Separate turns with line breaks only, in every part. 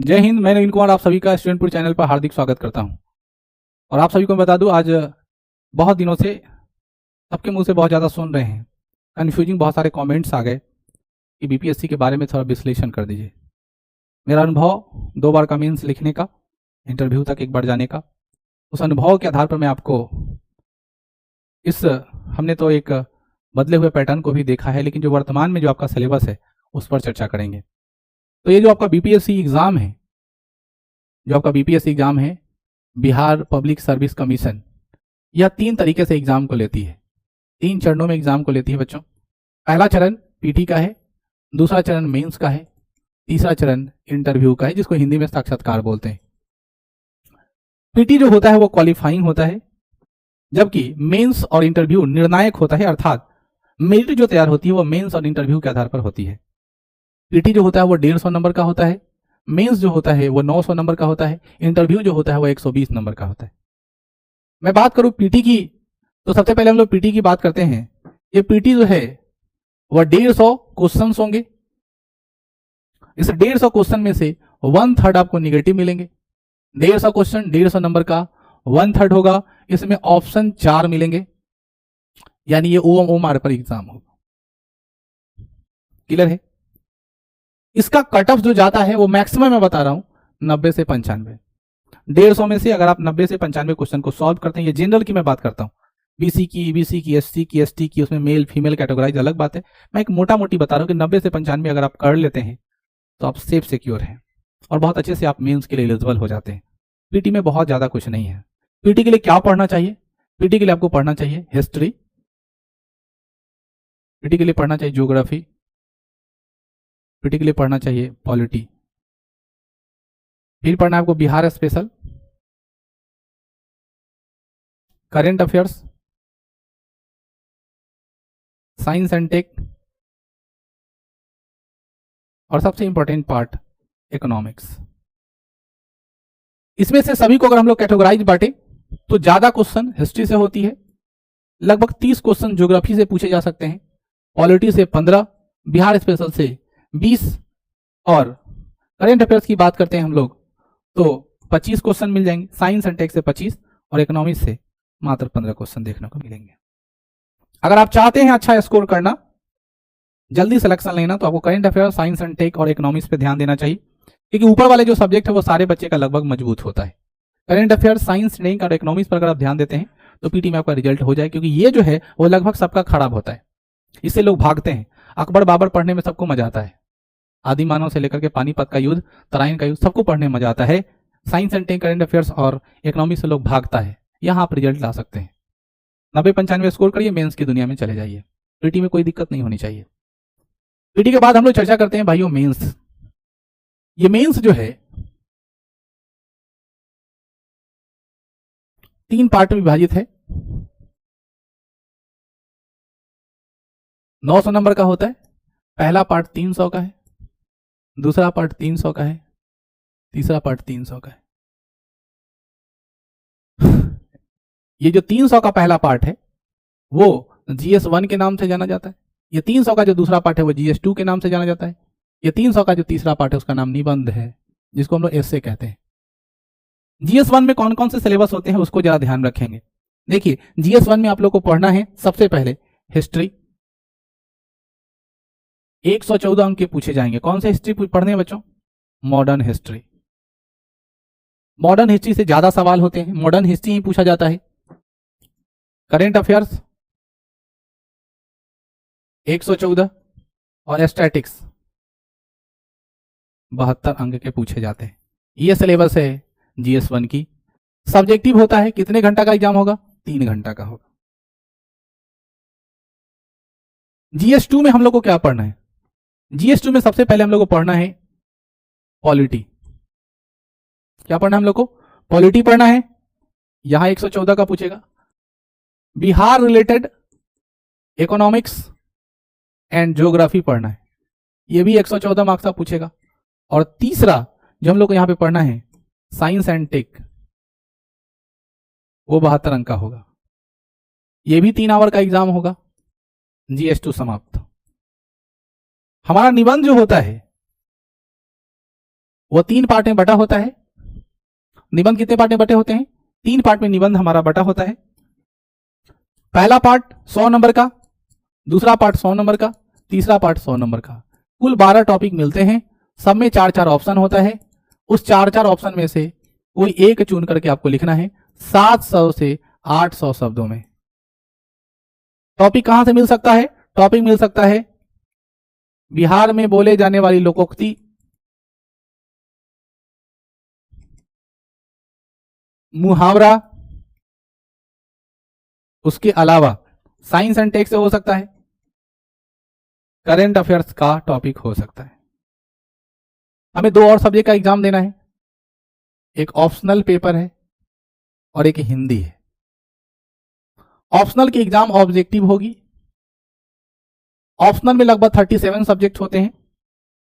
जय हिंद। मैं नवीन कुमार आप सभी का स्टूडेंटपुर चैनल पर हार्दिक स्वागत करता हूं। और आप सभी को मैं बता दूं, आज बहुत दिनों से सबके मुंह से बहुत ज़्यादा सुन रहे हैं, कन्फ्यूजिंग बहुत सारे कमेंट्स आ गए कि बीपीएससी के बारे में थोड़ा विश्लेषण कर दीजिए। मेरा अनुभव 2 बार का मीन्स लिखने का, इंटरव्यू तक 1 बार जाने का, उस अनुभव के आधार पर मैं आपको हमने तो एक बदले हुए पैटर्न को भी देखा है, लेकिन जो वर्तमान में जो आपका सिलेबस है उस पर चर्चा करेंगे। तो ये जो आपका बीपीएससी एग्ज़ाम है, बिहार पब्लिक सर्विस कमीशन, यह 3 तरीके से एग्जाम को लेती है, 3 चरणों में एग्जाम को लेती है बच्चों। पहला चरण पीटी का है, दूसरा चरण मेंस का है, तीसरा चरण इंटरव्यू का है, जिसको हिंदी में साक्षात्कार बोलते हैं। पीटी जो होता है वो क्वालिफाइंग होता है, जबकि मेंस और इंटरव्यू निर्णायक होता है, अर्थात मेरिट जो तैयार होती है वो मेंस और इंटरव्यू के आधार पर होती है। पीटी जो होता है वो 150 नंबर का होता है, मेंस जो होता है वो 900 नंबर का होता है, इंटरव्यू जो होता है वो 120 नंबर का होता है। मैं बात करूं पीटी की, तो सबसे पहले हम लोग पीटी की बात करते हैं। ये पीटी जो है वह 150 क्वेश्चन होंगे। इस 150 क्वेश्चन में से 1/3 आपको निगेटिव मिलेंगे। 150 क्वेश्चन 150 नंबर का 1/3 होगा, इसमें ऑप्शन 4 मिलेंगे, यानी ये OMR पर एग्जाम होगा। क्लियर है? इसका कट ऑफ जो जाता है वो मैक्सिमम मैं बता रहा हूं 90 से 95। 150 में से अगर आप 90 से 95 क्वेश्चन को सॉल्व करते हैं, ये जनरल की मैं बात करता हूं, बीसी की, ईबीसी की, एससी की, एसटी की, उसमें मेल फीमेल कैटेगराइज अलग बात है। मैं एक मोटा मोटी बता रहा हूं कि 90 से 95 अगर आप कर लेते हैं तो आप सेफ सिक्योर हैं और बहुत अच्छे से आप मेंस के लिए एलिजिबल हो जाते हैं। पीटी में बहुत ज्यादा कुछ नहीं है। पीटी के लिए क्या पढ़ना चाहिए? पीटी के लिए आपको पढ़ना चाहिए हिस्ट्री, पीटी के लिए पढ़ना चाहिए ज्योग्राफी, पीटी के लिए पढ़ना चाहिए पॉलिटी, फिर पढ़ना है आपको Bihar special, current affairs, science and tech, और सबसे इंपॉर्टेंट पार्ट इकोनॉमिक्स। इसमें से सभी को अगर हम लोग कैटेगराइज बांटे तो ज्यादा क्वेश्चन हिस्ट्री से होती है, लगभग 30 क्वेश्चन ज्योग्राफी से पूछे जा सकते हैं, पॉलिटी से 15, बिहार स्पेशल से 20, और करेंट अफेयर्स की बात करते हैं हम लोग तो 25 क्वेश्चन मिल जाएंगे, साइंस एंड टेक से 25 और इकोनॉमिक्स से मात्र 15 क्वेश्चन देखने को मिलेंगे। अगर आप चाहते हैं अच्छा स्कोर करना, जल्दी सिलेक्शन लेना, तो आपको current affair, science and tech और इकोनॉमिक्स पे ध्यान देना चाहिए, क्योंकि ऊपर वाले जो सब्जेक्ट है वो सारे बच्चे का लगभग मजबूत होता है। करेंट अफेयर, साइंस, टेक और इकोनॉमिक्स पर अगर आप ध्यान देते हैं तो पीटी में आपका रिजल्ट हो जाए, क्योंकि ये जो है वो लगभग सबका खराब होता है, इससे लोग भागते हैं। अकबर बाबर पढ़ने में सबको मजा आता है, आदि मानव से लेकर के पानीपत का युद्ध, तराइन का युद्ध, सबको पढ़ने में मजा आता है। Science and tech, current affairs और इकोनॉमिक्स से लोग भागता है, यहां आप रिजल्ट ला सकते हैं। 90-95 स्कोर करिए, मेंस की दुनिया में चले जाइए, पीटी में कोई दिक्कत नहीं होनी चाहिए। पीटी के बाद हम लोग चर्चा करते हैं भाइयों मेंस। ये मेंस जो है 3 पार्ट में विभाजित है। 900 नंबर का होता है। पहला पार्ट 300 का है, दूसरा पार्ट 300 का है, तीसरा पार्ट 300 का है। ये जो 300 का पहला पार्ट है वो GS1 के नाम से जाना जाता है। ये 300 का जो दूसरा पार्ट है वो GS2 के नाम से जाना जाता है। ये 300 का जो तीसरा पार्ट है उसका नाम निबंध है, जिसको हम लोग एसे कहते हैं। GS1 में कौन कौन से सिलेबस होते हैं उसको जरा ध्यान रखेंगे। देखिए, GS1 में आप लोग को पढ़ना है सबसे पहले हिस्ट्री, 114 अंक के पूछे जाएंगे। कौन से हिस्ट्री पढ़ने हैं बच्चों? Modern history. मॉडर्न हिस्ट्री से ज्यादा सवाल होते हैं, मॉडर्न हिस्ट्री ही पूछा जाता है। करेंट अफेयर्स 114 और स्टैटिक्स 72 अंक के पूछे जाते हैं। ये सिलेबस है GS1 की। सब्जेक्टिव होता है, कितने घंटा का एग्जाम होगा? 3 घंटा का होगा। GS2 में हम लोग को क्या पढ़ना है? GS2 में सबसे पहले हम लोग को पढ़ना है पॉलिटी। क्या पढ़ना है हम लोग को? पॉलिटी पढ़ना है। यहां 114 का पूछेगा। Bihar related economics and geography पढ़ना है, ये भी 114 मार्क्स का पूछेगा। और तीसरा जो हम लोग को यहां पे पढ़ना है साइंस एंड टेक, वो 72 अंक का होगा। ये भी 3 आवर का एग्जाम होगा। GS2 समाप्त। हमारा निबंध जो होता है वो 3 पार्ट में बटा होता है। निबंध कितने पार्ट में बटे होते हैं? 3 पार्ट में निबंध हमारा बटा होता है। पहला पार्ट 100 नंबर का, दूसरा पार्ट 100 नंबर का, तीसरा पार्ट 100 नंबर का। कुल 12 टॉपिक मिलते हैं, सब में 4-4 ऑप्शन होता है। उस 4-4 ऑप्शन में से कोई एक चुन करके आपको लिखना है 700 से 800 शब्दों में। टॉपिक कहां से मिल सकता है? टॉपिक मिल सकता है बिहार में बोले जाने वाली लोकोक्ति, मुहावरा, उसके अलावा साइंस एंड टेक से हो सकता है, करंट अफेयर्स का टॉपिक हो सकता है। हमें 2 और सब्जेक्ट का एग्जाम देना है, एक ऑप्शनल पेपर है और एक हिंदी है। ऑप्शनल की एग्जाम ऑब्जेक्टिव होगी। ऑप्शनल में लगभग 37 सब्जेक्ट होते हैं।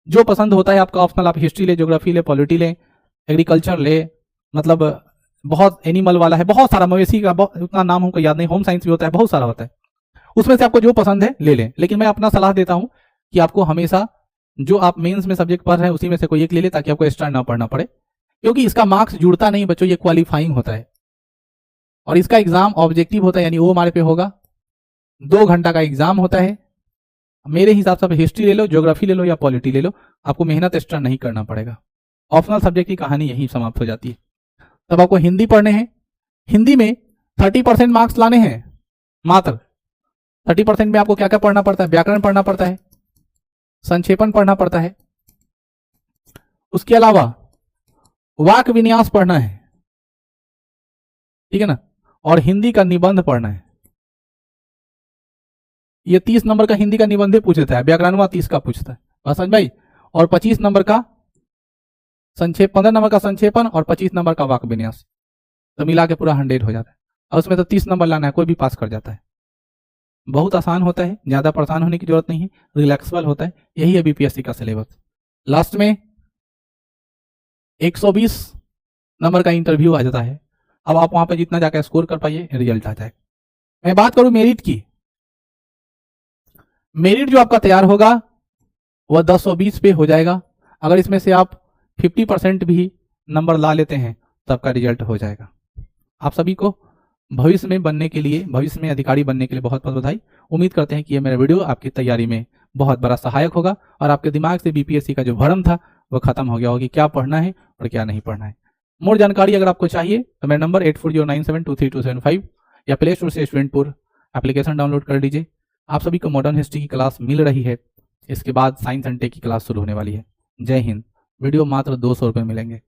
जो पसंद होता है आपका ऑप्शनल, आप हिस्ट्री ले, ज्योग्राफी ले, पॉलिटी ले, एग्रीकल्चर ले, मतलब बहुत एनिमल वाला है, बहुत सारा, मवेशी का उतना नाम हमको याद नहीं, होम साइंस भी होता है, बहुत सारा होता है। उसमें से आपको जो पसंद है ले लें। लेकिन मैं अपना सलाह देता हूं कि आपको हमेशा जो आप मेंस में सब्जेक्ट पढ़ रहे हैं उसी में से कोई एक ले ले, ताकि आपको एक्स्ट्रा ना पढ़ना पड़े, क्योंकि इसका मार्क्स जुड़ता नहीं बच्चों, ये क्वालिफाइंग होता है और इसका एग्जाम ऑब्जेक्टिव होता है, यानी वो हमारे पे होगा। 2 घंटा का एग्जाम होता है। मेरे हिसाब से हिस्ट्री ले लो, ज्योग्राफी ले लो या पॉलिटी ले लो, आपको मेहनत एक्स्ट्रा नहीं करना पड़ेगा। ऑप्शनल सब्जेक्ट की कहानी यही समाप्त हो जाती है। तब आपको हिंदी पढ़ने हैं। हिंदी में 30% मार्क्स लाने हैं मात्र। 30% में आपको क्या क्या पढ़ना पड़ता है? व्याकरण पढ़ना पड़ता है, संक्षेपण पढ़ना पड़ता है, उसके अलावा वाक विन्यास पढ़ना है, ठीक है ना, और हिंदी का निबंध पढ़ना है। ये 30 नंबर का हिंदी का निबंध पूछता है, व्याकरणवा 30 का पूछता है, बस समझ भाई। और 25 नंबर का संक्षेप, 15 नंबर का संक्षेपण और 25 नंबर का वाक विन्यास, तो मिला के पूरा 100 हो जाता है। और उसमें तो 30 नंबर लाना है, कोई भी पास कर जाता है। बहुत आसान होता है, ज्यादा परेशान होने की जरूरत नहीं है, रिलैक्सेबल होता है। यही है बीपीएससी का सिलेबस। लास्ट में 120 नंबर का इंटरव्यू आ जाता है। अब आप वहां पर जितना जाकर स्कोर कर पाइए, रिजल्ट आ जाए। मैं बात करूं मेरिट की, मेरिट जो आपका तैयार होगा वह 10-20 पे हो जाएगा। अगर इसमें से आप 50% भी नंबर ला लेते हैं तो आपका रिजल्ट हो जाएगा। आप सभी को भविष्य में बनने के लिए, भविष्य में अधिकारी बनने के लिए बहुत बहुत बधाई। उम्मीद करते हैं कि ये मेरा वीडियो आपकी तैयारी में बहुत बड़ा सहायक होगा और आपके दिमाग से बीपीएससी का जो भ्रम था वह खत्म हो गया होगा कि क्या पढ़ना है और क्या नहीं पढ़ना है। मोर जानकारी अगर आपको चाहिए तो मेरा नंबर 8409723275 या प्ले स्टोर से स्टूडेंटपुर एप्लीकेशन डाउनलोड कर लीजिए। आप सभी को मॉडर्न हिस्ट्री की क्लास मिल रही है। इसके बाद साइंस एंड टेक की क्लास शुरू होने वाली है। जय हिंद। वीडियो मात्र 200 रुपये मिलेंगे।